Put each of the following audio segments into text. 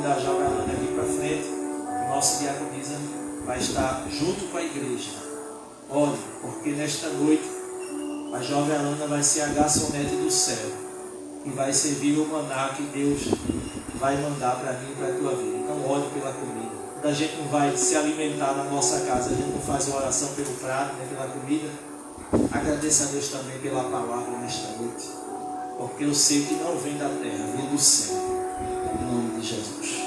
convidar a Jovem Alana aqui para frente. O nosso diaconisa vai estar junto com a igreja. Olhe, porque nesta noite a Jovem Alana vai ser a garçonete do céu e vai servir o maná que Deus vai mandar para mim e para a tua vida. Então olhe pela comida. Quando a gente não vai se alimentar na nossa casa, a gente não faz uma oração pelo prato, nem pela comida. Agradeça a Deus também pela palavra nesta noite, porque eu sei que não vem da terra, vem do céu. Em nome de Jesus.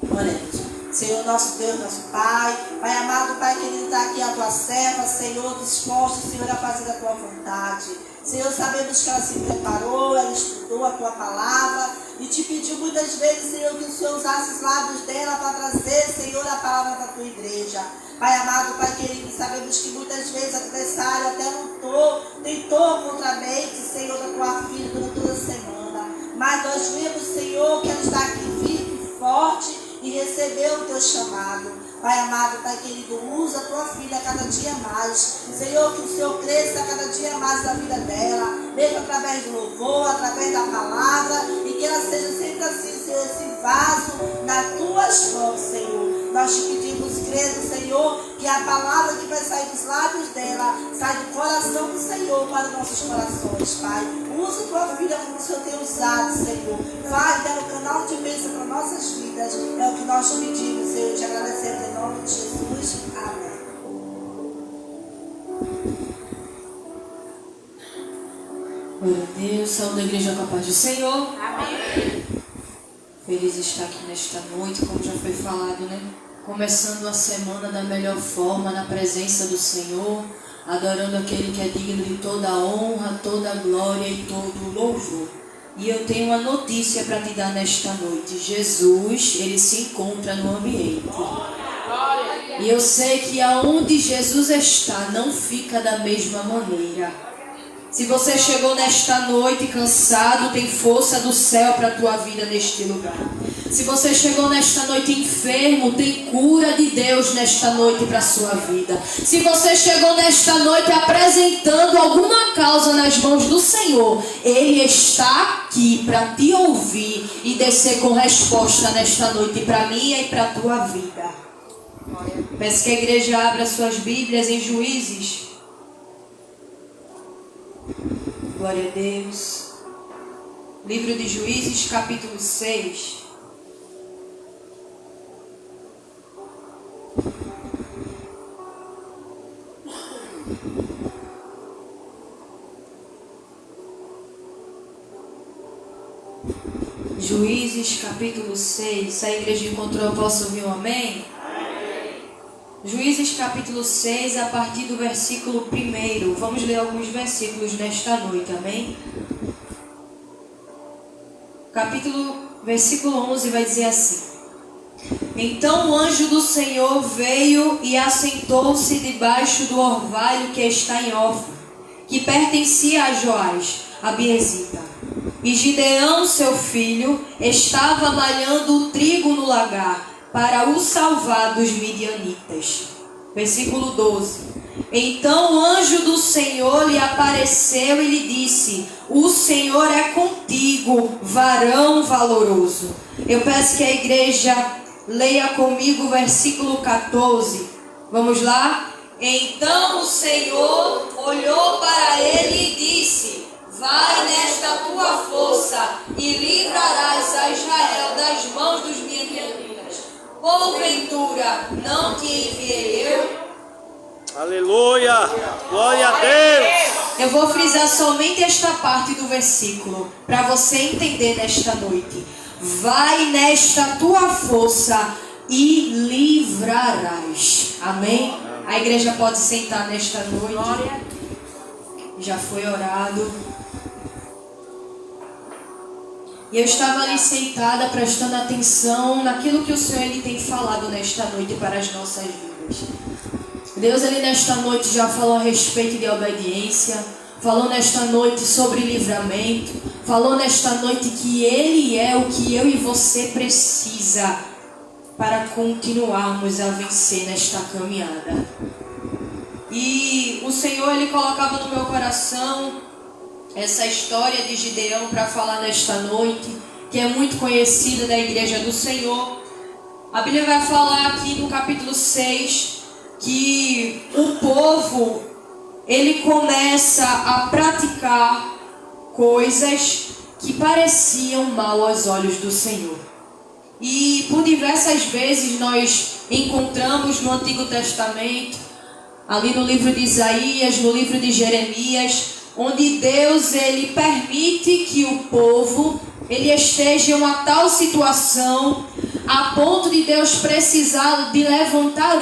Oremos. Senhor, nosso Deus, nosso Pai, Pai amado, Pai querido, está aqui a tua serva, Senhor, disposta, Senhor, a fazer a tua vontade. Senhor, sabemos que ela se preparou, ela estudou a tua palavra e te pediu muitas vezes, Senhor, que o Senhor usasse os lábios dela para trazer, Senhor, a palavra da tua igreja. Pai amado, Pai querido, sabemos que muitas vezes o adversário até tentou contra a mente, Senhor, da tua filha durante toda a semana. Mas nós vimos, Senhor, que ela está aqui firme e forte e recebeu o teu chamado. Pai amado, Pai querido, usa a tua filha cada dia mais. Senhor, que o Senhor cresça cada dia mais na vida dela, mesmo através do louvor, através da palavra, e que ela seja sempre assim, Senhor, esse vaso nas tuas mãos, Senhor. Nós te pedimos, crendo, Senhor, que a palavra que vai sair dos lábios dela sai do coração do Senhor para os nossos corações, Pai. Usa tua filha como o Senhor tem usado, Senhor. Vai dar o canal de bênção para nossas vidas. É o que nós te pedimos, Senhor. Te agradecemos em nome de Jesus. Amém. Glória a Deus. Saúde da igreja com a paz do Senhor. Amém. Feliz estar aqui nesta noite, como já foi falado, né? Começando a semana da melhor forma, na presença do Senhor, adorando aquele que é digno de toda a honra, toda a glória e todo o louvor. E eu tenho uma notícia para te dar nesta noite. Jesus, ele se encontra no ambiente. E eu sei que aonde Jesus está, não fica da mesma maneira. Se você chegou nesta noite cansado, tem força do céu para a tua vida neste lugar. Se você chegou nesta noite enfermo, tem cura de Deus nesta noite para a sua vida. Se você chegou nesta noite apresentando alguma causa nas mãos do Senhor, Ele está aqui para te ouvir e descer com resposta nesta noite para mim e para a tua vida. Peço que a igreja abra suas Bíblias em Juízes. Glória a Deus. Livro de Juízes, capítulo 6. Juízes, capítulo 6. Se a igreja encontrou, eu posso ouvir um amém? Juízes capítulo 6, a partir do versículo 1. Vamos ler alguns versículos nesta noite, amém? Versículo 11 vai dizer assim: Então o anjo do Senhor veio e assentou-se debaixo do orvalho que está em Ofra, que pertencia a Joás, a Biezita. E Gideão, seu filho, estava malhando o trigo no lagar, para o salvar dos midianitas. Versículo 12. Então o anjo do Senhor lhe apareceu e lhe disse: O Senhor é contigo, varão valoroso. Eu peço que a igreja leia comigo o versículo 14. Vamos lá? Então o Senhor olhou para ele e disse: Vai nesta tua força e livrarás a Israel das mãos dos midianitas. Porventura, não te enviei eu? Aleluia! Glória a Deus! Eu vou frisar somente esta parte do versículo, para você entender nesta noite. Vai nesta tua força e livrarás. Amém? A igreja pode sentar nesta noite. Já foi orado. E eu estava ali sentada, prestando atenção naquilo que o Senhor ele tem falado nesta noite para as nossas vidas. Deus, ele nesta noite já falou a respeito de obediência, falou nesta noite sobre livramento, falou nesta noite que Ele é o que eu e você precisa para continuarmos a vencer nesta caminhada. E o Senhor, ele colocava no meu coração essa história de Gideão para falar nesta noite. que é muito conhecida da Igreja do Senhor. A Bíblia vai falar aqui no capítulo 6 que o povo, ele começa a praticar coisas que pareciam mal aos olhos do Senhor. E por diversas vezes nós encontramos no Antigo Testamento, ali no livro de Isaías, no livro de Jeremias, onde Deus ele permite que o povo ele esteja em uma tal situação a ponto de Deus precisar de levantar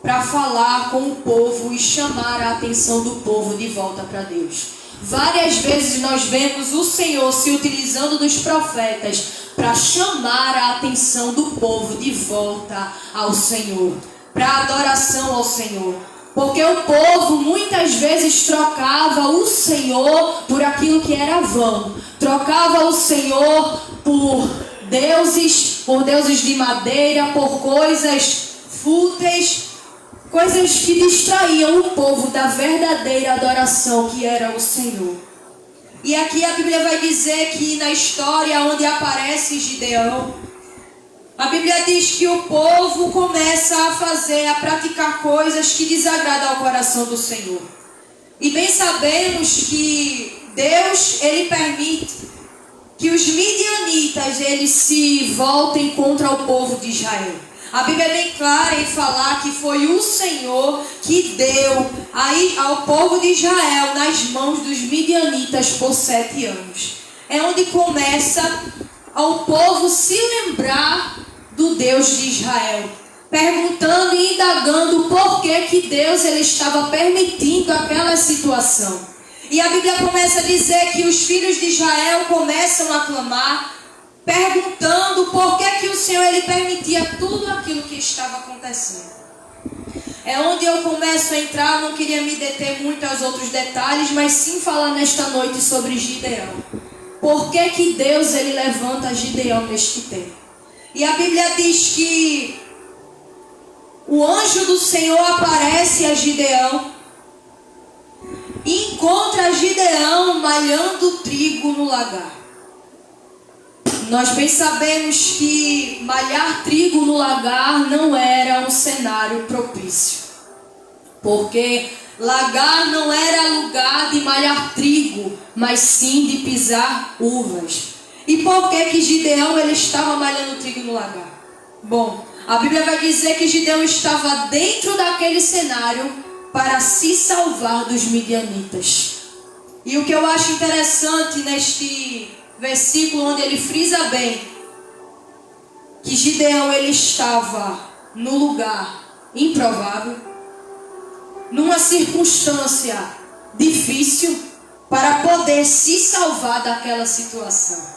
para falar com o povo e chamar a atenção do povo de volta para Deus. Várias vezes nós vemos o Senhor se utilizando dos profetas para chamar a atenção do povo de volta ao Senhor, para adoração ao Senhor. Porque o povo muitas vezes trocava o Senhor por aquilo que era vão. Trocava o Senhor por deuses de madeira, por coisas fúteis, coisas que distraíam o povo da verdadeira adoração que era o Senhor. E aqui a Bíblia vai dizer que na história onde aparece Gideão, a Bíblia diz que o povo começa a praticar coisas que desagradam ao coração do Senhor. E bem sabemos que Deus, ele permite que os midianitas, eles se voltem contra o povo de Israel. A Bíblia é bem clara em falar que foi o Senhor que deu ao povo de Israel nas mãos dos midianitas por 7 anos. É onde começa ao povo se lembrar do Deus de Israel, perguntando e indagando por que Deus ele estava permitindo aquela situação. E a Bíblia começa a dizer que os filhos de Israel começam a clamar, perguntando por que o Senhor ele permitia tudo aquilo que estava acontecendo. É onde eu começo a entrar, não queria me deter muito aos outros detalhes, mas sim falar nesta noite sobre Gideão. Por que Deus ele levanta Gideão neste tempo? E a Bíblia diz que o anjo do Senhor aparece a Gideão e encontra Gideão malhando trigo no lagar. Nós bem sabemos que malhar trigo no lagar não era um cenário propício, porque lagar não era lugar de malhar trigo, mas sim de pisar uvas. E por que Gideão ele estava malhando trigo no lagar? Bom, a Bíblia vai dizer que Gideão estava dentro daquele cenário para se salvar dos midianitas. E o que eu acho interessante neste versículo, onde ele frisa bem que Gideão ele estava no lugar improvável, numa circunstância difícil, para poder se salvar daquela situação.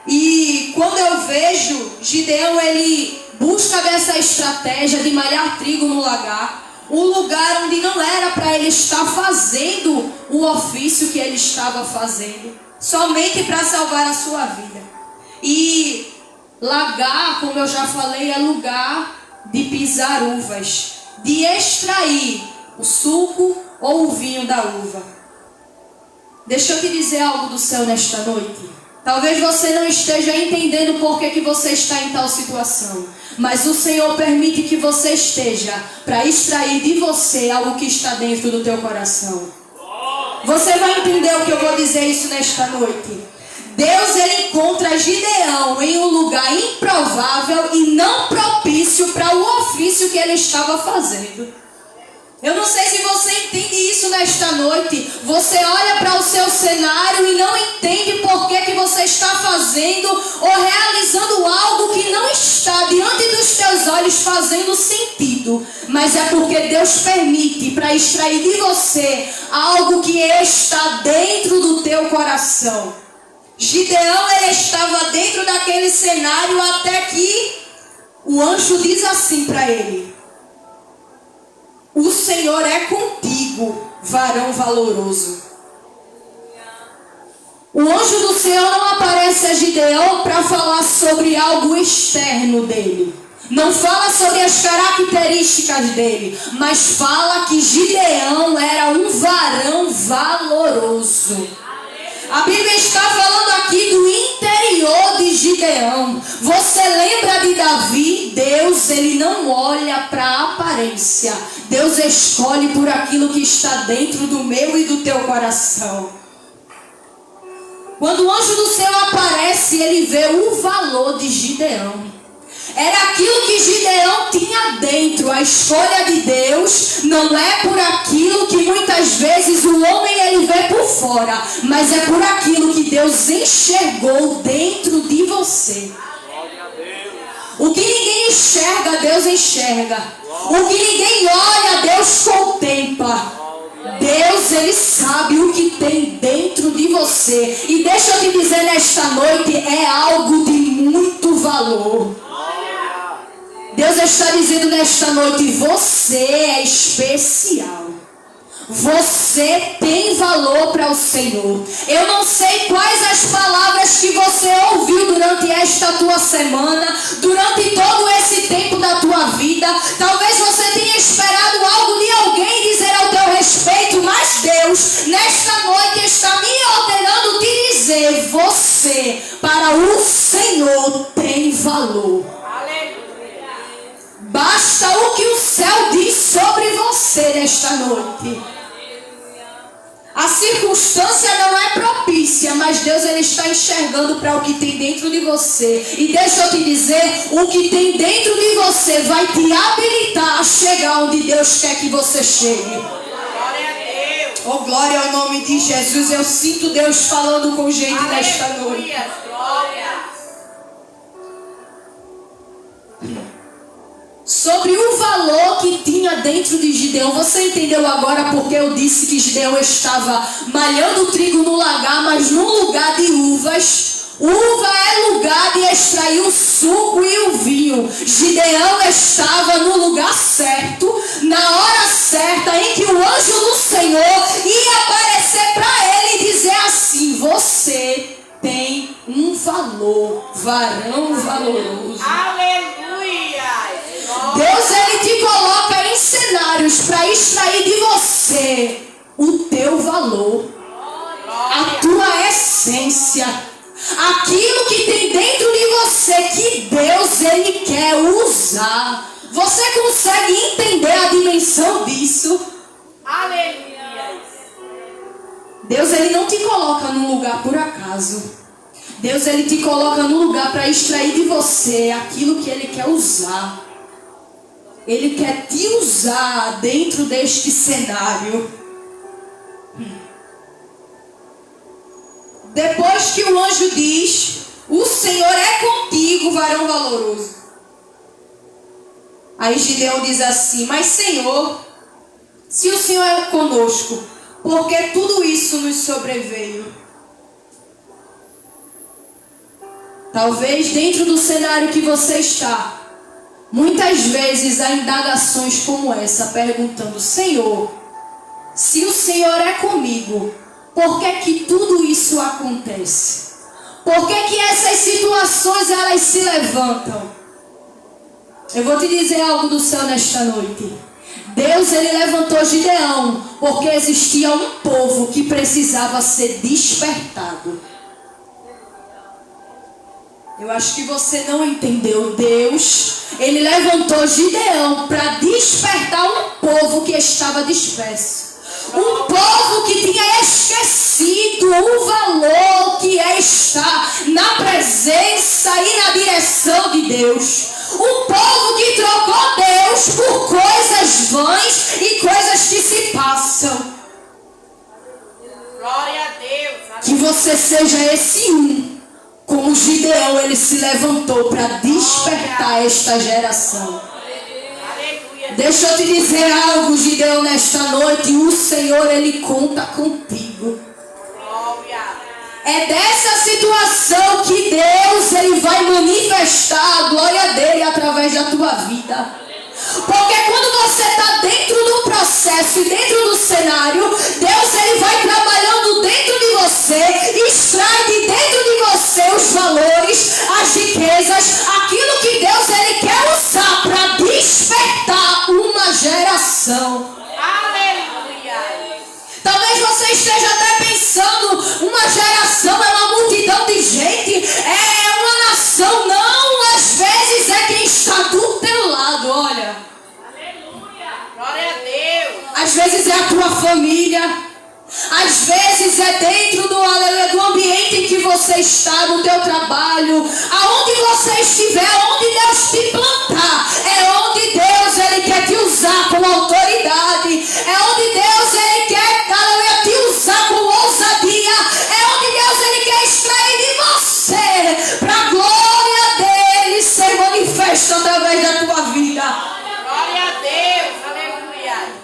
E quando eu vejo Gideão, ele busca dessa estratégia de malhar trigo no lagar, um lugar onde não era para ele estar fazendo o ofício que ele estava fazendo, somente para salvar a sua vida. E lagar, como eu já falei, é lugar de pisar uvas, de extrair o suco ou o vinho da uva. Deixa eu te dizer algo do céu nesta noite. Talvez você não esteja entendendo por que você está em tal situação, mas o Senhor permite que você esteja para extrair de você algo que está dentro do teu coração. Você vai entender o que eu vou dizer isso nesta noite. Deus ele encontra Gideão em um lugar improvável e não propício para o ofício que ele estava fazendo. Eu não sei se você entende isso nesta noite. Você olha para o seu cenário e não entende por que você está fazendo ou realizando algo que não está diante dos teus olhos fazendo sentido. Mas é porque Deus permite para extrair de você algo que está dentro do teu coração. Gideão ele estava dentro daquele cenário até que o anjo diz assim para ele: o Senhor é contigo, varão valoroso. O anjo do Senhor não aparece a Gideão para falar sobre algo externo dele. Não fala sobre as características dele, mas fala que Gideão era um varão valoroso. A Bíblia está falando aqui do interior de Gideão. Você lembra de Davi? Deus, ele não olha para a aparência. Deus escolhe por aquilo que está dentro do meu e do teu coração. Quando o anjo do céu aparece, ele vê o valor de Gideão. Era aquilo que Gideão tinha dentro. A escolha de Deus não é por aquilo que muitas vezes o homem ele vê por fora, mas é por aquilo que Deus enxergou dentro de você. O que ninguém enxerga, Deus enxerga. O que ninguém olha, Deus contempla. Deus, ele sabe o que tem dentro de você. E deixa eu te dizer, nesta noite é algo de muito valor. Deus está dizendo nesta noite, você é especial. Você tem valor para o Senhor. Eu não sei quais as palavras que você ouviu durante esta tua semana, durante todo esse tempo da tua vida. Talvez você tenha esperado algo de alguém dizer ao teu respeito, mas Deus, nesta noite, está me ordenando te dizer, você, para o Senhor, tem valor. Basta o que o céu diz sobre você nesta noite. A circunstância não é propícia, mas Deus ele está enxergando para o que tem dentro de você. E deixa eu te dizer, o que tem dentro de você vai te habilitar a chegar onde Deus quer que você chegue. Oh, glória ao nome de Jesus. Eu sinto Deus falando com gente nesta noite. Sobre o valor que tinha dentro de Gideão. Você entendeu agora porque eu disse que Gideão estava malhando trigo no lagar, mas num lugar de uvas. Uva é lugar de extrair o suco e o vinho. Gideão estava no lugar certo, na hora certa, em que o anjo do Senhor ia aparecer para ele e dizer assim, você tem um valor, varão valoroso. Aleluia! Deus ele te coloca em cenários para extrair de você o teu valor, a tua essência, aquilo que tem dentro de você que Deus ele quer usar. Você consegue entender a dimensão disso? Aleluia! Deus ele não te coloca num lugar por acaso. Deus ele te coloca num lugar para extrair de você aquilo que ele quer usar. Ele quer te usar dentro deste cenário. Depois que o anjo diz, o Senhor é contigo, varão valoroso. Aí Gideão diz assim, mas Senhor, se o Senhor é conosco, por que tudo isso nos sobreveio? Talvez dentro do cenário que você está, muitas vezes há indagações como essa, perguntando, Senhor, se o Senhor é comigo, por que que tudo isso acontece? Por que que essas situações elas se levantam? Eu vou te dizer algo do céu nesta noite. Deus ele levantou Gideão porque existia um povo que precisava ser despertado. Eu acho que você não entendeu. Deus, ele levantou Gideão para despertar um povo que estava disperso. Um povo que tinha esquecido o valor que é estar na presença e na direção de Deus. Um povo que trocou Deus por coisas vãs e coisas que se passam. Glória a Deus! Que você seja esse um. Como Gideão, ele se levantou para despertar esta geração. Deixa eu te dizer algo, Gideão, nesta noite. O Senhor, ele conta contigo. É dessa situação que Deus, ele vai manifestar a glória dele através da tua vida. Porque quando você está dentro do processo e dentro do cenário, Deus ele vai trabalhando dentro de você, extrai de dentro de você os valores, as riquezas, aquilo que Deus ele quer usar para despertar uma geração. Aleluia! Talvez você esteja até pensando, uma geração nação, é uma multidão de gente, é uma nação. Não, às vezes é quem está do teu lado, olha. Aleluia. Glória a Deus. Às vezes é a tua família. Às vezes é dentro do ambiente em que você está, no teu trabalho, aonde você estiver, onde Deus te plantar, é onde Deus ele quer te usar com autoridade, é onde Deus ele quer, aleluia, te usar com ousadia, é onde Deus ele quer extrair de você, para a glória dele ser manifesta através da tua vida. Glória a Deus. Aleluia.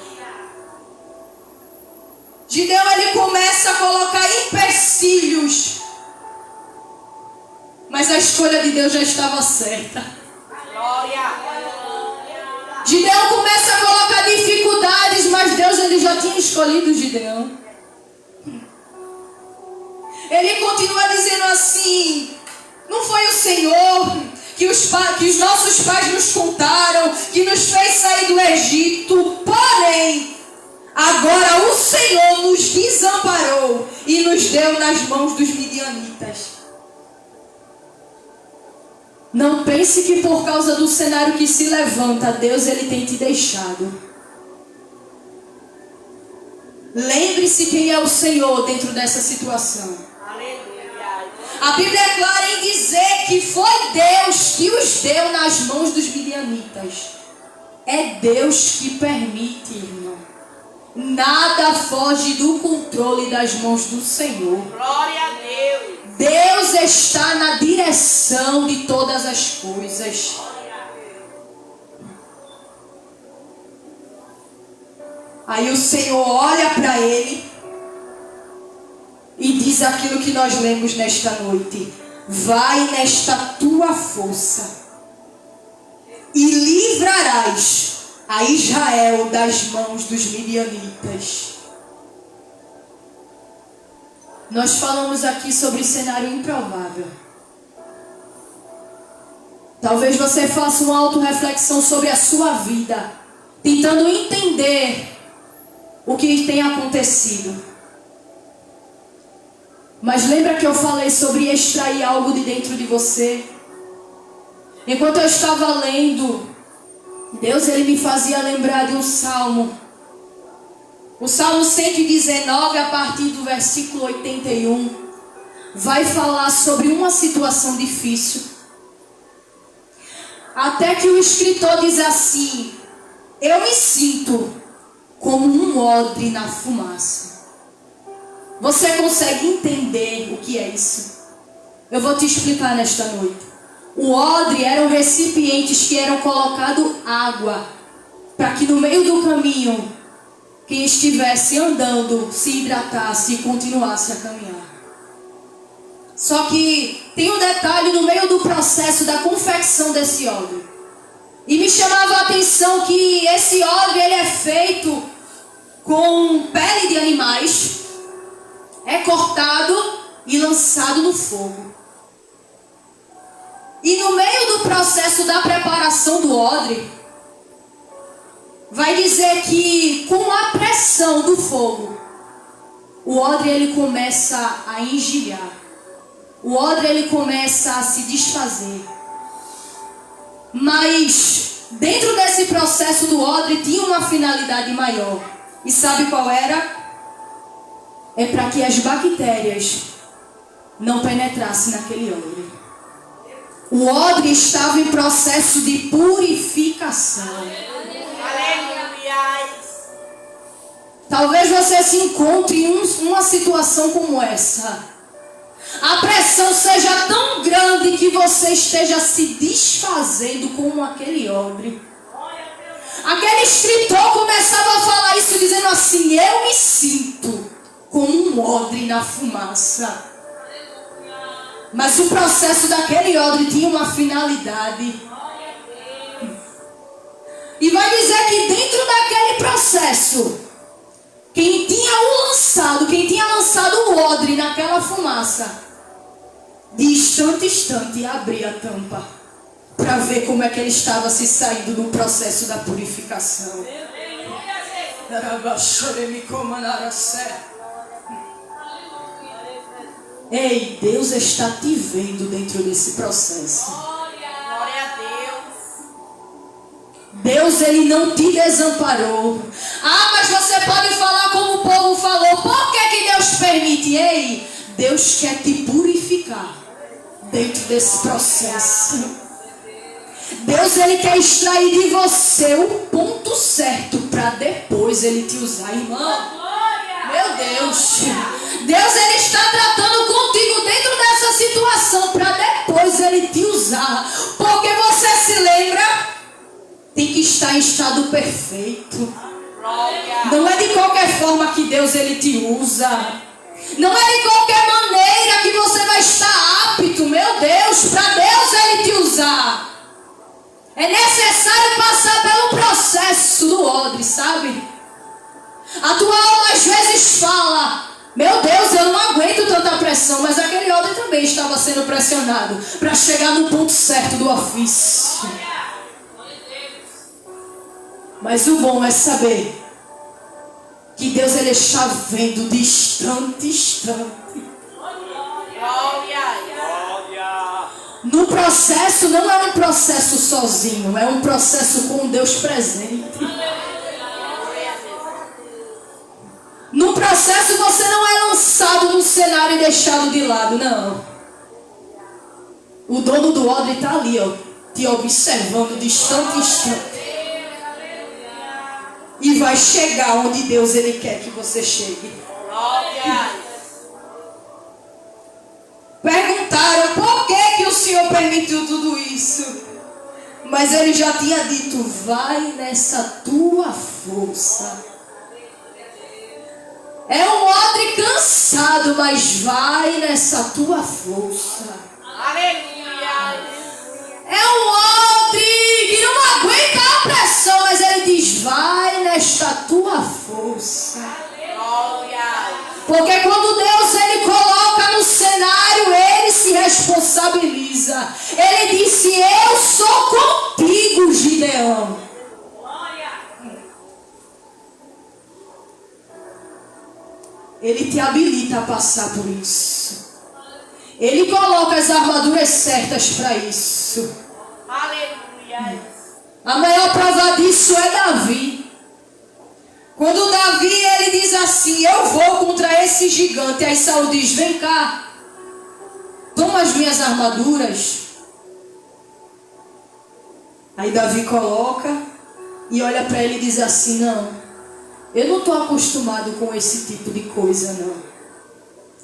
Gideão ele começa a colocar empecilhos, mas a escolha de Deus já estava certa. Glória. Gideão começa a colocar dificuldades, mas Deus ele já tinha escolhido Gideão. Ele continua dizendo assim: não foi o Senhor que os nossos pais nos contaram, que nos fez sair do Egito, porém agora o Senhor nos desamparou e nos deu nas mãos dos midianitas. Não pense que por causa do cenário que se levanta, Deus ele tem te deixado. Lembre-se quem é o Senhor dentro dessa situação. Aleluia. A Bíblia é clara em dizer que foi Deus que os deu nas mãos dos midianitas. É Deus que permite, irmão. Nada foge do controle das mãos do Senhor. Glória a Deus. Deus está na direção de todas as coisas. Aí o Senhor olha para ele e diz aquilo que nós lemos nesta noite: vai nesta tua força e livrarás a Israel das mãos dos midianitas. Nós falamos aqui sobre cenário improvável. Talvez você faça uma autorreflexão sobre a sua vida, tentando entender o que tem acontecido. Mas lembra que eu falei sobre extrair algo de dentro de você? Enquanto eu estava lendo, Deus ele me fazia lembrar de um salmo. O Salmo 119, a partir do versículo 81, vai falar sobre uma situação difícil. Até que o escritor diz assim: eu me sinto como um odre na fumaça. Você consegue entender o que é isso? Eu vou te explicar nesta noite. O odre eram recipientes que eram colocados água, para que no meio do caminho quem estivesse andando se hidratasse e continuasse a caminhar. Só que tem um detalhe no meio do processo da confecção desse odre. E me chamava a atenção que esse odre ele é feito com pele de animais, é cortado e lançado no fogo. E no meio do processo da preparação do odre, vai dizer que com a pressão do fogo, o odre ele começa a engelhar. O odre ele começa a se desfazer. Mas dentro desse processo do odre tinha uma finalidade maior. E sabe qual era? É para que as bactérias não penetrassem naquele odre. O odre estava em processo de purificação. Talvez você se encontre em uma situação como essa. A pressão seja tão grande que você esteja se desfazendo como aquele odre. Aquele escritor começava a falar isso dizendo assim: eu me sinto como um odre na fumaça. Mas o processo daquele odre tinha uma finalidade. E vai dizer que dentro daquele processo, quem tinha lançado o odre naquela fumaça, de instante em instante abria a tampa para ver como é que ele estava se saindo no processo da purificação. Ei, Deus está te vendo dentro desse processo. Glória a Deus. Deus, Ele não te desamparou. Ah, mas você pode falar como o povo falou. Por que Deus permite? Ei, Deus quer te purificar dentro desse processo. Deus, Ele quer extrair de você o ponto certo para depois Ele te usar, irmão. Meu Deus. Deus, Ele está tratando contigo dentro dessa situação para depois Ele te usar. Porque você se lembra, tem que estar em estado perfeito. Não é de qualquer forma que Deus Ele te usa. Não é de qualquer maneira que você vai estar apto, meu Deus, para Deus Ele te usar. É necessário passar pelo processo do odre, sabe? A tua alma às vezes fala: meu Deus, eu não aguento tanta pressão. Mas aquele odre também estava sendo pressionado para chegar no ponto certo do ofício. Mas o bom é saber que Deus, Ele está vendo de instante em instante. Glória. No processo não é um processo sozinho, é um processo com Deus presente. No processo você não é lançado no cenário e deixado de lado, não. O dono do odre está ali, ó, te observando de instante em instante. E vai chegar onde Deus Ele quer que você chegue. Glória. Perguntaram por que o Senhor permitiu tudo isso. Mas Ele já tinha dito: vai nessa tua força. É um odre cansado, mas vai nessa tua força. Aleluia. É um odre que não aguenta a pressão, mas Ele diz: vai nesta tua força. Glória. Porque quando Deus Ele coloca no cenário, Ele se responsabiliza. Ele disse: eu sou contigo, Gideão. Ele te habilita a passar por isso. Ele coloca as armaduras certas para isso. Aleluia. A maior prova disso é Davi. Quando Davi, ele diz assim: eu vou contra esse gigante. Aí Saul diz: vem cá, toma as minhas armaduras. Aí Davi coloca e olha para ele e diz assim: não, eu não estou acostumado com esse tipo de coisa, não.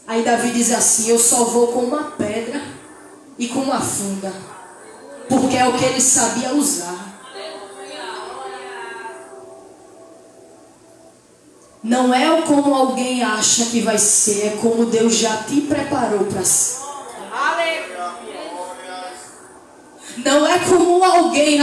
Aí Davi diz assim: eu só vou com uma pedra e com uma funda, porque é o que ele sabia usar. Não é como alguém acha que vai ser, é como Deus já te preparou para ser. Aleluia. Não é como alguém,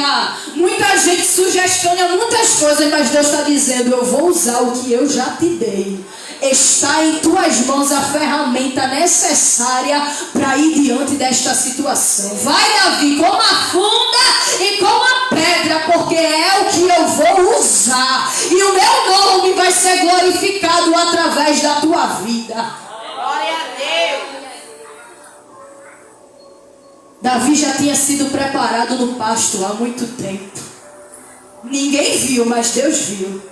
muita gente sugestiona muitas coisas, mas Deus está dizendo: eu vou usar o que eu já te dei. Está em tuas mãos a ferramenta necessária para ir diante desta situação. Vai, Davi, com a funda e com a pedra, porque é o que eu vou usar. E o meu nome vai ser glorificado através da tua vida. Glória a Deus. Davi já tinha sido preparado no pasto há muito tempo. Ninguém viu, mas Deus viu.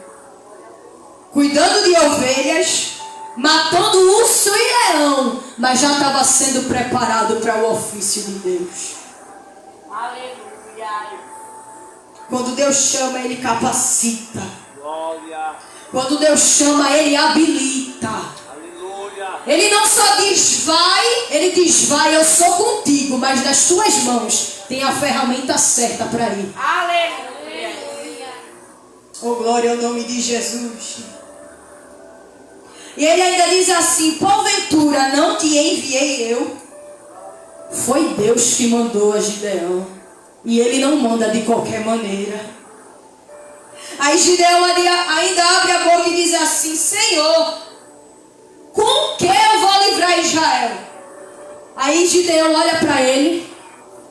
Cuidando de ovelhas, matando urso e leão, mas já estava sendo preparado para o ofício de Deus. Aleluia. Quando Deus chama, Ele capacita. Glória. Quando Deus chama, Ele habilita. Aleluia. Ele não só diz vai, Ele diz vai, eu sou contigo, mas nas tuas mãos tem a ferramenta certa para ir. Aleluia. Oh, glória ao nome de Jesus. E Ele ainda diz assim: porventura não te enviei eu? Foi Deus que mandou a Gideão. E Ele não manda de qualquer maneira. Aí Gideão ainda abre a boca e diz assim: Senhor, com que eu vou livrar Israel? Aí Gideão olha para ele,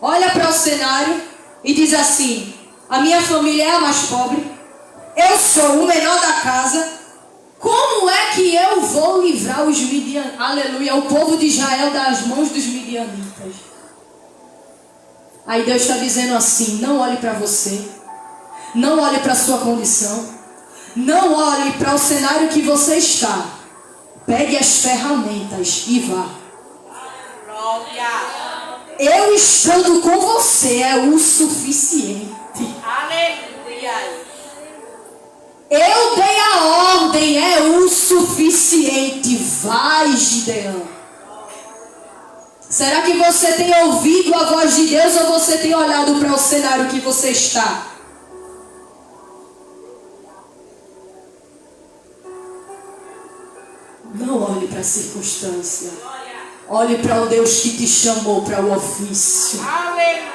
olha para o cenário e diz assim: a minha família é a mais pobre, eu sou o menor da casa, Como é que eu vou livrar os midianitas, aleluia, o povo de Israel das mãos dos midianitas? Aí Deus está dizendo assim: não olhe para você, não olhe para a sua condição, não olhe para o cenário que você está. Pegue as ferramentas e vá. Glória. Eu estando com você é o suficiente. Aleluia. Eu dei a ordem, é o suficiente. Vai, Gideão. Será que você tem ouvido a voz de Deus ou você tem olhado para o cenário que você está? Não olhe para a circunstância. Olhe para o Deus que te chamou para o ofício. Aleluia.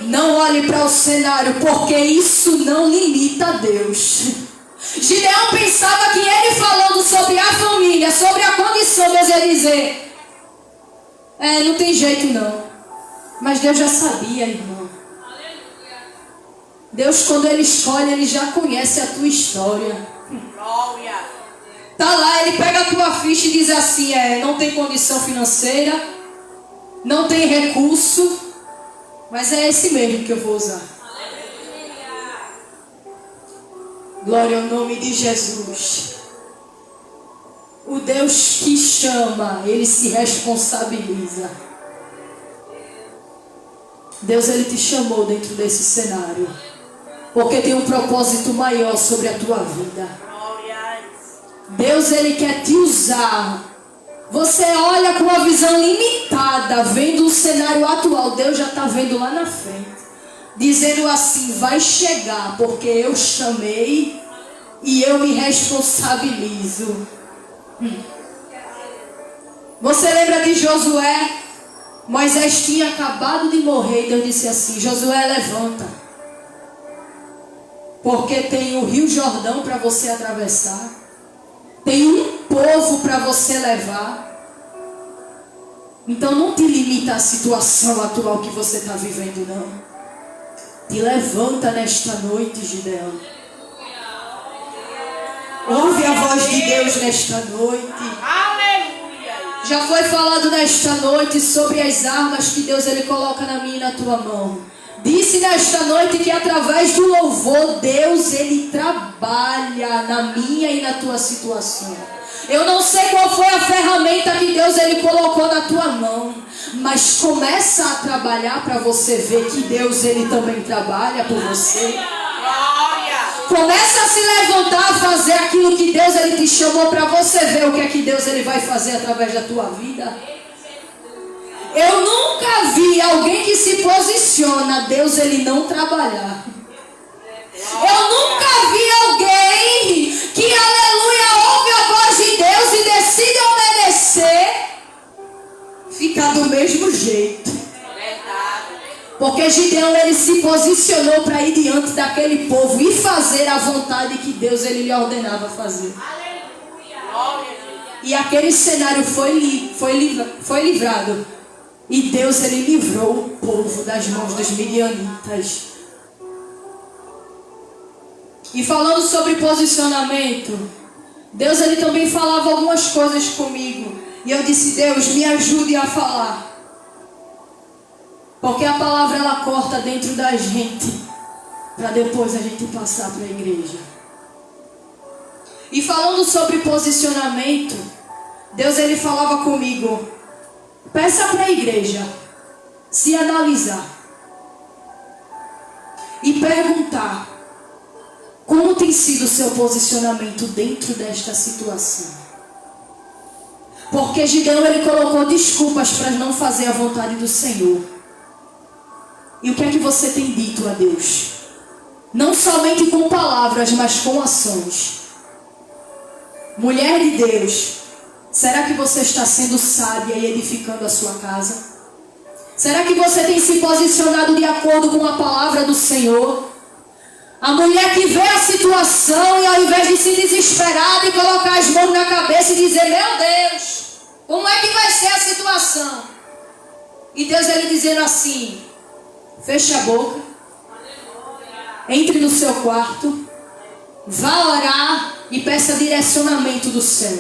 Não olhe para o cenário, porque isso não limita a Deus. Gideão pensava que ele falando sobre a família, sobre a condição, Deus ia dizer: não tem jeito não. Mas Deus já sabia, irmão. Deus, quando Ele escolhe, Ele já conhece a tua história. Glória. Tá lá, Ele pega a tua ficha e diz assim: não tem condição financeira, não tem recurso, mas é esse mesmo que eu vou usar. Glória ao nome de Jesus. O Deus que chama, Ele se responsabiliza. Deus, Ele te chamou dentro desse cenário, porque tem um propósito maior sobre a tua vida. Deus, Ele quer te usar. Você olha com uma visão limitada, vendo o cenário atual. Deus já está vendo lá na frente, dizendo assim: vai chegar, porque eu chamei e eu me responsabilizo. Você lembra de Josué? Moisés tinha acabado de morrer e Deus disse assim: Josué, levanta, porque tem o Rio Jordão para você atravessar, tem um povo para você levar. Então não te limita à situação atual que você está vivendo, não. Te levanta nesta noite, Gideão. Ouve a voz de Deus nesta noite. Aleluia. Já foi falado nesta noite sobre as armas que Deus Ele coloca na minha e na tua mão. Disse nesta noite que através do louvor, Deus Ele trabalha na minha e na tua situação. Eu não sei qual foi a ferramenta que Deus Ele colocou na tua mão, mas começa a trabalhar para você ver que Deus Ele também trabalha por você. Glória. Começa a se levantar, a fazer aquilo que Deus Ele te chamou, para você ver o que é que Deus Ele vai fazer através da tua vida. Eu nunca vi alguém que se posiciona, Deus Ele não trabalhar. Eu nunca vi alguém que, aleluia, ouve a voz de Deus e decide obedecer, ficar do mesmo jeito. Porque Gideão, ele se posicionou para ir diante daquele povo e fazer a vontade que Deus Ele lhe ordenava fazer. E aquele cenário foi livrado. E Deus Ele livrou o povo das mãos dos midianitas. E falando sobre posicionamento, Deus Ele também falava algumas coisas comigo. E eu disse: Deus, me ajude a falar. Porque a palavra ela corta dentro da gente, para depois a gente passar para a igreja. E falando sobre posicionamento, Deus Ele falava comigo: peça para a igreja se analisar e perguntar como tem sido o seu posicionamento dentro desta situação. Porque Gideão ele colocou desculpas para não fazer a vontade do Senhor. E o que é que você tem dito a Deus? Não somente com palavras, mas com ações. Mulher de Deus, será que você está sendo sábia e edificando a sua casa? Será que você tem se posicionado de acordo com a palavra do Senhor? A mulher que vê a situação e ao invés de se desesperar e colocar as mãos na cabeça e dizer: meu Deus, como é que vai ser a situação? E Deus Ele dizendo assim: feche a boca, entre no seu quarto, vá orar e peça direcionamento do céu.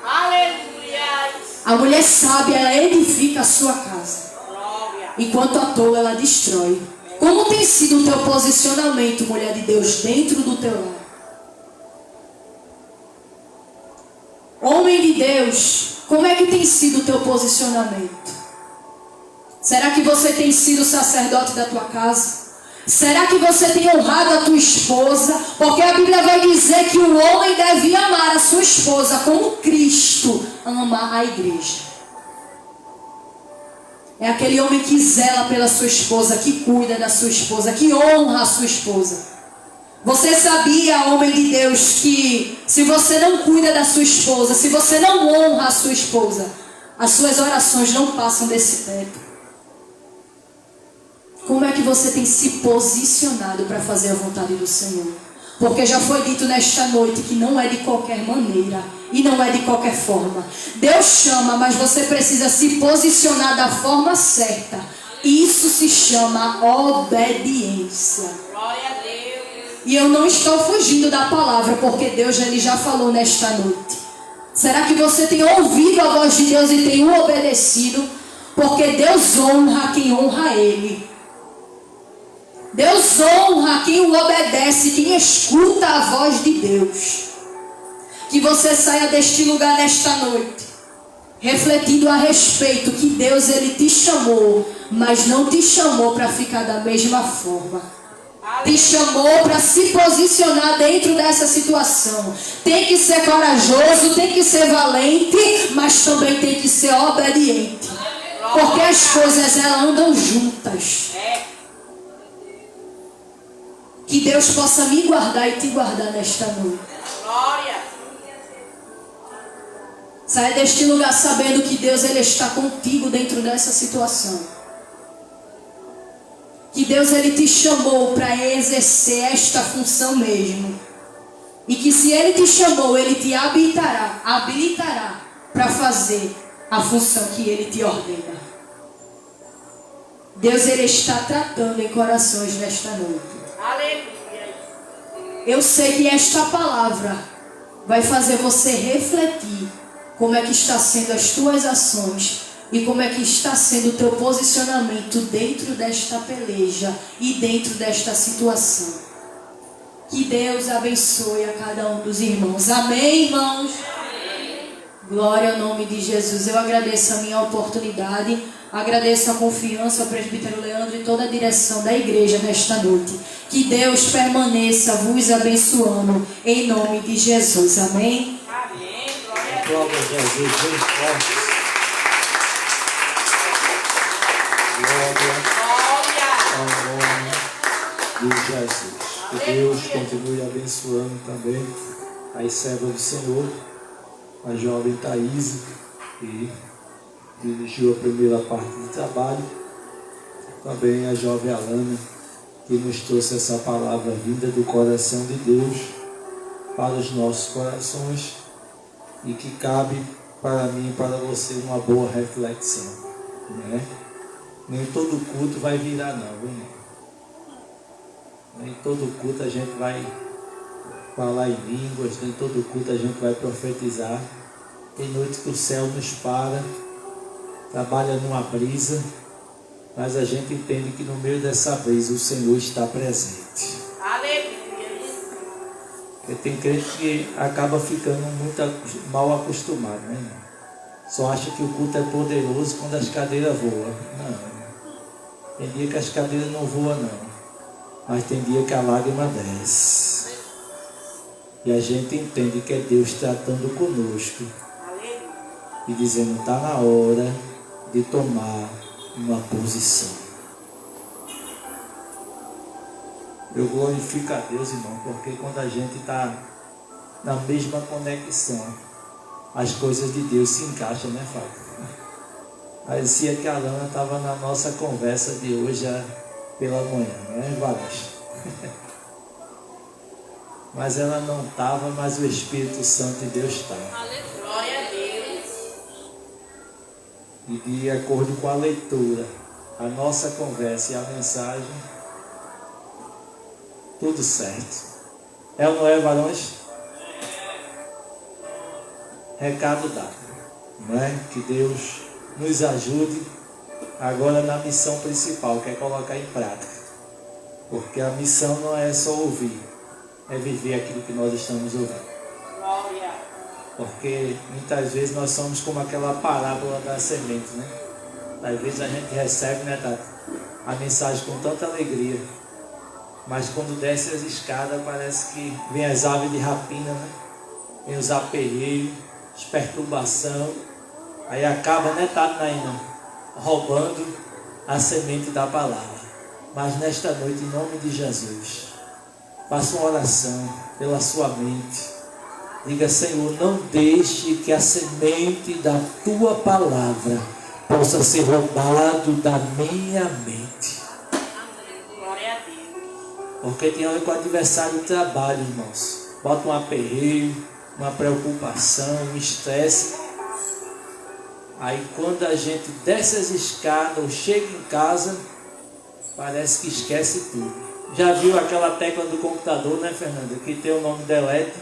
Aleluia. A mulher sábia, ela edifica a sua casa, Glória. enquanto a tola, ela destrói. Como tem sido o teu posicionamento, mulher de Deus, dentro do teu lar? Homem de Deus, como é que tem sido o teu posicionamento? Será que você tem sido sacerdote da tua casa? Será que você tem honrado a tua esposa? Porque a Bíblia vai dizer que o homem deve amar a sua esposa como Cristo ama a igreja. É aquele homem que zela pela sua esposa, que cuida da sua esposa, que honra a sua esposa. Você sabia, homem de Deus, que se você não cuida da sua esposa, se você não honra a sua esposa, as suas orações não passam desse teto? Como é que você tem se posicionado para fazer a vontade do Senhor? Porque já foi dito nesta noite que não é de qualquer maneira e não é de qualquer forma. Deus chama, mas você precisa se posicionar da forma certa. Isso se chama obediência. Glória a Deus. E eu não estou fugindo da palavra, porque Deus ele já falou nesta noite. Será que você tem ouvido a voz de Deus e tem o obedecido? Porque Deus honra quem honra Ele. Deus honra quem o obedece, quem escuta a voz de Deus. Que você saia deste lugar nesta noite, refletindo a respeito que Deus ele te chamou, mas não te chamou para ficar da mesma forma. Te chamou para se posicionar dentro dessa situação. Tem que ser corajoso, tem que ser valente, mas também tem que ser obediente. Porque as coisas elas andam juntas. Que Deus possa me guardar e te guardar nesta noite. Glória. Saia deste lugar sabendo que Deus ele está contigo dentro dessa situação. Que Deus ele te chamou para exercer esta função mesmo. E que se ele te chamou, ele te habilitará para fazer a função que ele te ordena. Deus ele está tratando em corações nesta noite. Aleluia. Eu sei que esta palavra vai fazer você refletir como é que está sendo as tuas ações e como é que está sendo o teu posicionamento dentro desta peleja e dentro desta situação. Que Deus abençoe a cada um dos irmãos. Amém, irmãos? Amém. Glória ao nome de Jesus. Eu agradeço a minha oportunidade. Agradeço a confiança ao presbítero Leandro e toda a direção da igreja nesta noite. Que Deus permaneça vos abençoando em nome de Jesus. Amém? Amém. Glória a Deus. Glória a Jesus, bem forte. Glória ao nome de Jesus. Que Deus continue abençoando também as servas do Senhor, a jovem Thaís, que dirigiu a primeira parte do trabalho, também a jovem Alana, que nos trouxe essa palavra vinda do coração de Deus para os nossos corações e que cabe para mim e para você uma boa reflexão, né? Nem todo culto vai virar não, viu? Nem todo culto a gente vai falar em línguas, nem todo culto a gente vai profetizar. Tem noites que o céu nos para, trabalha numa brisa, mas a gente entende que no meio dessa brisa o Senhor está presente. Aleluia. Porque tem crente que acaba ficando muito mal acostumado, né? Só acha que o culto é poderoso quando as cadeiras voam. Não. Tem dia que as cadeiras não voam, não. Mas tem dia que a lágrima desce. E a gente entende que é Deus tratando conosco. E dizendo, está na hora de tomar uma posição. Eu glorifico a Deus, irmão, porque quando a gente está na mesma conexão, as coisas de Deus se encaixam, né, Fábio? Parecia que a Lana estava na nossa conversa de hoje pela manhã, né, Valente? Mas ela não estava, mas o Espírito Santo de Deus estava. Glória a Deus. E de acordo com a leitura, a nossa conversa e a mensagem, tudo certo. É ou não é, varões? recado dado, não é? Que Deus nos ajude agora na missão principal, que é colocar em prática. Porque a missão não é só ouvir, é viver aquilo que nós estamos ouvindo. Glória. Porque muitas vezes nós somos como aquela parábola da semente, né? Às vezes a gente recebe, né, Tati, a mensagem com tanta alegria, mas quando desce as escadas parece que vem as aves de rapina, né? Vem os aperreios, as perturbações, aí acaba, né, Tati, Naina, roubando a semente da palavra. Mas nesta noite, em nome de Jesus, faça uma oração pela sua mente. Diga: Senhor, não deixe que a semente da tua palavra possa ser roubado da minha mente. Glória a Deus. Porque tem hora que o adversário trabalha, irmãos. Bota um aperreio, uma preocupação, um estresse. Aí quando a gente desce as escadas ou chega em casa, parece que esquece tudo. Já viu aquela tecla do computador, né, Fernanda? Que tem o nome delete.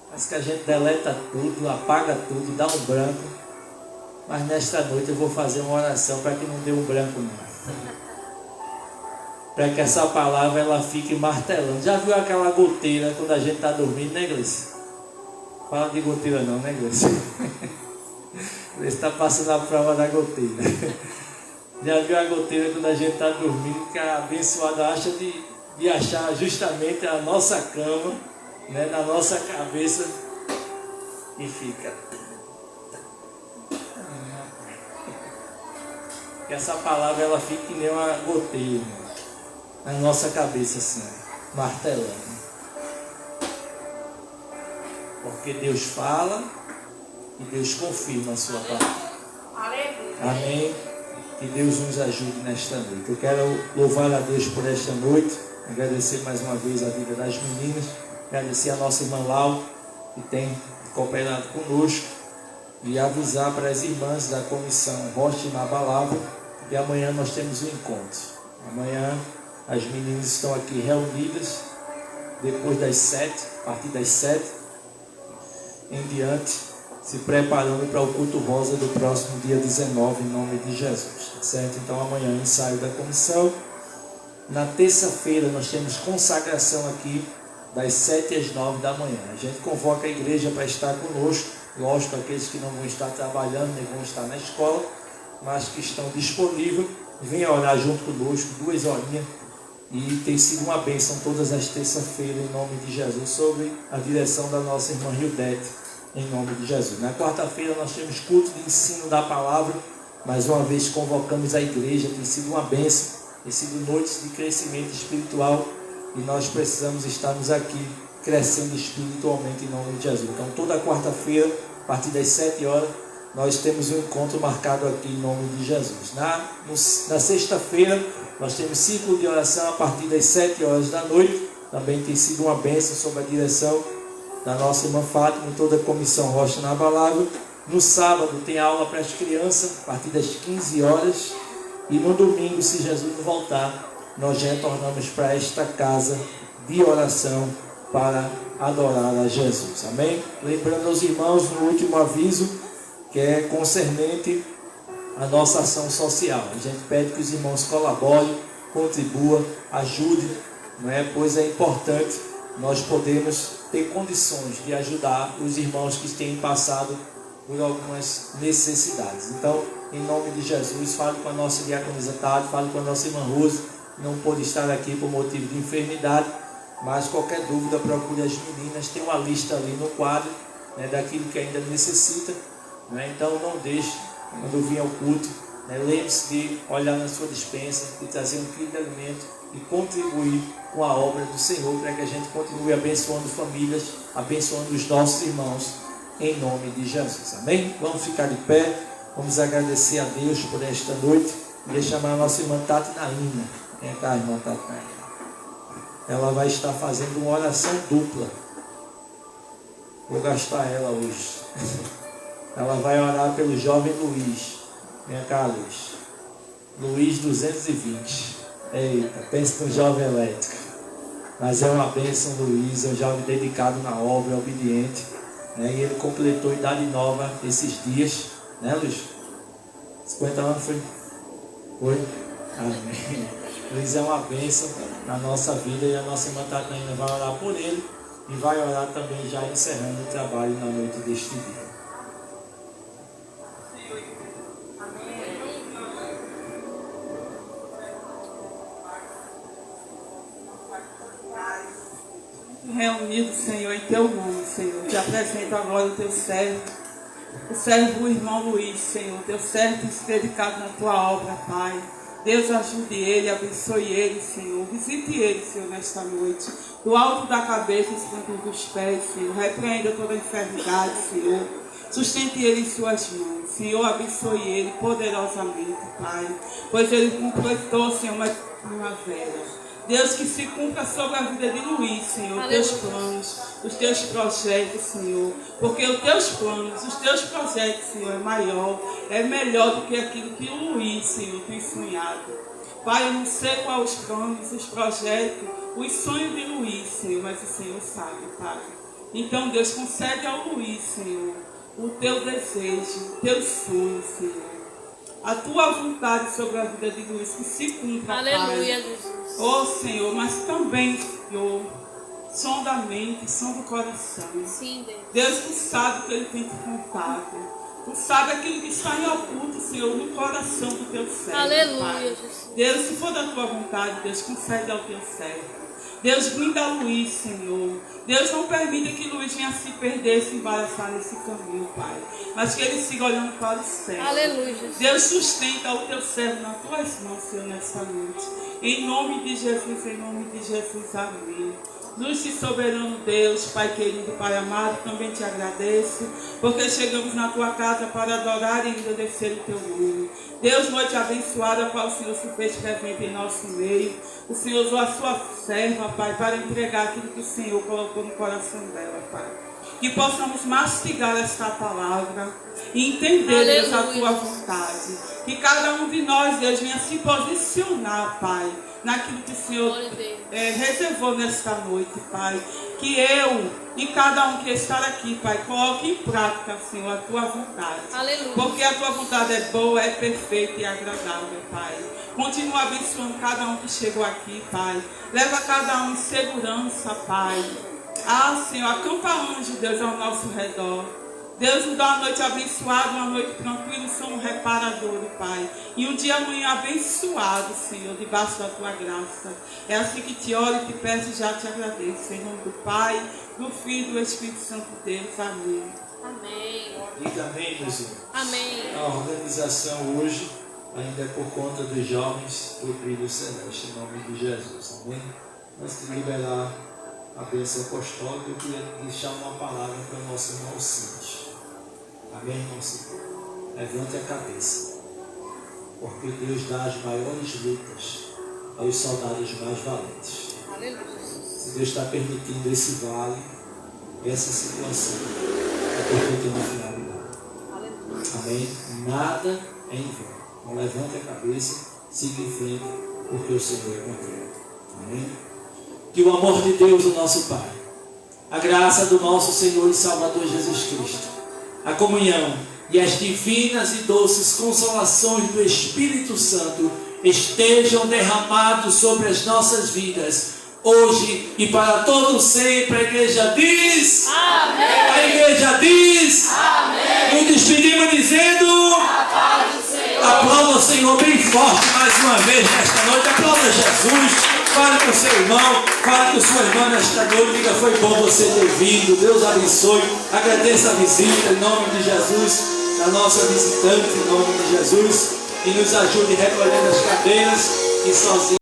Parece que a gente deleta tudo, apaga tudo, dá um branco. Mas nesta noite eu vou fazer uma oração para que não dê um branco não. Para que essa palavra ela fique martelando. Já viu aquela goteira quando a gente está dormindo, né, Gleice? Fala de goteira não, né, Gleice? Gleice está passando a prova da goteira. Já viu a goteira quando a gente está dormindo, que a abençoada acha de achar justamente a nossa cama, né, na nossa cabeça, e fica. Que essa palavra ela fica que nem uma goteira, irmão, na nossa cabeça assim, martelando. Porque Deus fala e Deus confirma a sua palavra. Aleluia. Amém. Que Deus nos ajude nesta noite. Eu quero louvar a Deus por esta noite, agradecer mais uma vez a vida das meninas, agradecer a nossa irmã Lau, que tem cooperado conosco, e avisar para as irmãs da comissão Rocha Inabalável que amanhã nós temos um encontro. Amanhã as meninas estão aqui reunidas, depois das 7, a partir das 7 em diante, se preparando para o culto rosa do próximo dia 19, em nome de Jesus, certo? Então amanhã ensaio da comissão. Na terça-feira nós temos consagração aqui das 7 às 9 da manhã. A gente convoca a igreja para estar conosco, lógico, aqueles que não vão estar trabalhando, nem vão estar na escola, mas que estão disponíveis, venham orar junto conosco, 2 horinhas, e tem sido uma bênção todas as terças-feiras, em nome de Jesus, sob a direção da nossa irmã Hildete, em nome de Jesus. Na quarta-feira nós temos culto de ensino da palavra, mais uma vez convocamos a igreja, tem sido uma bênção, tem sido noites de crescimento espiritual, e nós precisamos estarmos aqui crescendo espiritualmente em nome de Jesus. Então toda quarta-feira, a partir das 7 horas, nós temos um encontro marcado aqui em nome de Jesus. Na sexta-feira nós temos ciclo de oração a partir das 7 horas da noite, também tem sido uma bênção sob a direção da nossa irmã Fátima e toda a comissão Rocha Inabalável. No sábado tem aula para as crianças a partir das 15 horas, e no domingo, se Jesus não voltar, nós retornamos para esta casa de oração para adorar a Jesus. Amém? Lembrando aos irmãos no último aviso, que é concernente a nossa ação social. A gente pede que os irmãos colaborem, contribuam, ajudem, não é? Pois é importante nós podermos ter condições de ajudar os irmãos que têm passado por algumas necessidades. Então, em nome de Jesus, fale com a nossa diaconisa Tati, fale com a nossa irmã Rose, não pôde estar aqui por motivo de enfermidade, mas qualquer dúvida, procure as meninas, tem uma lista ali no quadro, né, daquilo que ainda necessita, né? Então não deixe, quando vir ao culto, né, lembre-se de olhar na sua despensa, de trazer um quilo de alimento e contribuir com a obra do Senhor, para que a gente continue abençoando famílias, abençoando os nossos irmãos, em nome de Jesus. Amém? Vamos ficar de pé, vamos agradecer a Deus por esta noite. E chamar a nossa irmã Tati Naina. Vem cá, irmã Tati Naina. Ela vai estar fazendo uma oração dupla. Vou gastar ela hoje. Ela vai orar pelo jovem Luiz. Vem cá, Luiz. Luiz 220. Eita, pensa no jovem elétrico. Mas é uma bênção, Luiz. É um jovem dedicado na obra, obediente. né? E ele completou idade nova esses dias, né, Luiz? 50 anos foi? Foi? Amém. Luiz é uma bênção na nossa vida e a nossa irmã Tataína vai orar por ele e vai orar também já encerrando o trabalho na noite deste dia. Reunido, Senhor, em teu nome, Senhor. Te apresento agora o teu servo, o servo, o irmão Luiz, Senhor. Teu servo tem se dedicado na tua obra, Pai. Deus ajude ele, abençoe ele, Senhor. Visite ele, Senhor, nesta noite. Do alto da cabeça, os cantos dos pés, Senhor. Repreenda toda a enfermidade, Senhor. Sustente ele em suas mãos. Senhor, abençoe ele poderosamente, Pai. Pois ele completou, Senhor, uma primavera. Deus, que se cumpra sobre a vida de Luiz, Senhor, os teus planos, os teus projetos, Senhor. Porque os teus planos, os teus projetos, Senhor, é maior, é melhor do que aquilo que o Luiz, Senhor, tem sonhado. Pai, eu não sei quais os planos, os projetos, os sonhos de Luiz, Senhor, mas o Senhor sabe, Pai. Então, Deus, concede ao Luiz, Senhor, o teu desejo, o teu sonho, Senhor. A tua vontade sobre a vida de Luiz, que se cumpra, Aleluia, Pai. Jesus. Oh, Senhor, mas também, Senhor, som da mente, som do coração. Sim, Deus. Deus, tu sabe o que ele tem te contado. Tu sabe aquilo que está em oculto, Senhor, no coração do teu servo, Aleluia, Pai. Jesus. Deus, se for da tua vontade, Deus, concede ao teu servo. Deus, brinda a Luiz, Senhor. Deus, não permita que Luiz venha se perder, se embaraçar nesse caminho, Pai. Mas que ele siga olhando para o céu. Aleluia, Jesus. Deus, sustenta o teu servo nas tuas mãos, Senhor, nessa noite. Em nome de Jesus, amém. Luz e soberano Deus, Pai querido, Pai amado, também te agradeço, porque chegamos na tua casa para adorar e agradecer o teu nome. Deus, noite abençoada, a qual o Senhor se fez presente em nosso meio. O Senhor usou a sua serva, Pai, para entregar aquilo que o Senhor colocou no coração dela, Pai. Que possamos mastigar esta palavra e entender, Deus, a tua vontade. Que cada um de nós, Deus, venha se posicionar, Pai, naquilo que o Senhor reservou nesta noite, Pai. Que eu e cada um que está aqui, Pai, coloque em prática, Senhor, a tua vontade. Aleluia. Porque a tua vontade é boa, é perfeita e agradável, Pai. Continua abençoando cada um que chegou aqui, Pai. Leva cada um em segurança, Pai. Ah, Senhor, acampa anjo, Deus, ao nosso redor. Deus nos dá uma noite abençoada, uma noite tranquila, sono reparador, Pai. E um dia amanhã abençoado, Senhor, debaixo da tua graça. É assim que te oro e te peço e já te agradeço. Em nome do Pai, do Filho e do Espírito Santo de Deus. Amém. Amém. E também, meus irmãos, Amém. a organização hoje ainda é por conta dos jovens do Brilho Celeste, em nome de Jesus. Amém? Antes de liberar a bênção apostólica, eu queria deixar uma palavra para o nosso irmão Cinti. Amém, irmão Cinti? Levante a cabeça, porque Deus dá as maiores lutas aos soldados mais valentes. Aleluia. Se Deus está permitindo esse vale, essa situação, é porque tem uma finalidade. Aleluia. Amém? Nada é em vão. Então levante a cabeça, siga em frente, porque o Senhor é contigo. Amém? Que o amor de Deus, o nosso Pai, a graça do nosso Senhor e Salvador Jesus Cristo, a comunhão e as divinas e doces consolações do Espírito Santo estejam derramados sobre as nossas vidas, hoje e para todo sempre. A igreja diz amém. A igreja diz amém. Nos despedimos dizendo aplauda o Senhor bem forte mais uma vez nesta noite. Aplauda Jesus. Fale com seu irmão, fale com sua irmã nesta noite. Diga, foi bom você ter vindo. Deus abençoe. Agradeça a visita em nome de Jesus, a nossa visitante em nome de Jesus, e nos ajude recolhendo as cadeiras e sozinho.